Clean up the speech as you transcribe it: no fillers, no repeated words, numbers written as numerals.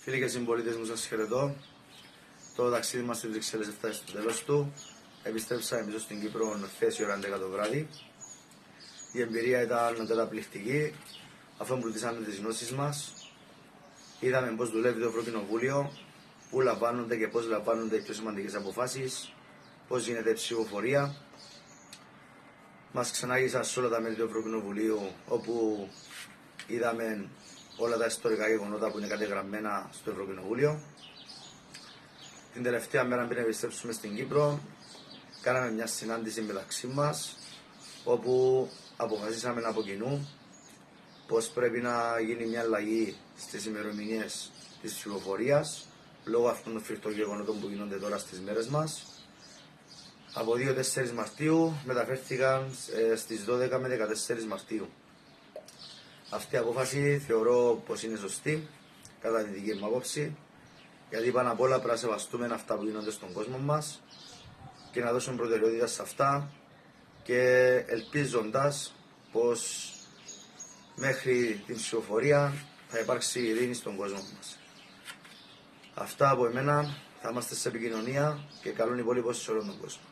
Φίλοι και συμπολίτες μου, σας χαιρετώ. Το ταξίδι μας στις Βρυξέλλες έφτασε στο τέλος του. Επιστρέψαμε πίσω στην Κύπρο χθες η ώρα 11 το βράδυ. Η εμπειρία ήταν καταπληκτική, αφού εμπλουτίσαμε τις γνώσεις μας. Είδαμε πώς δουλεύει το Ευρωκοινοβούλιο, πού λαμβάνονται και πώς λαμβάνονται οι πιο σημαντικές αποφάσεις, πώς γίνεται η ψηφοφορία. Μας ξανάγισαν σε όλα τα μέλη του Ευρωκοινοβουλίου, όπου είδαμε όλα τα ιστορικά γεγονότα που είναι κατεγραμμένα στο Ευρωκοινοβούλιο. Την τελευταία μέρα πριν επιστρέψουμε στην Κύπρο, κάναμε μια συνάντηση μεταξύ μας, όπου αποφασίσαμε από κοινού πως πρέπει να γίνει μια αλλαγή στις ημερομηνίες της ψηφοφορίας, λόγω αυτών των φρικτών γεγονότων που γίνονται τώρα στις μέρες μας. Από 2-4 Μαρτίου μεταφέρθηκαν στις 12 με 14 Μαρτίου. Αυτή η απόφαση θεωρώ πως είναι σωστή, κατά τη δική μου άποψη, γιατί πάνω απ' όλα πρέπει να σεβαστούμε αυτά που γίνονται στον κόσμο μας και να δώσουμε προτεραιότητα σε αυτά, και ελπίζοντας πως μέχρι την ψηφοφορία θα υπάρξει ειρήνη στον κόσμο μας. Αυτά από εμένα, θα είμαστε σε επικοινωνία και καλούν υπόλοιπος σε όλον τον κόσμο.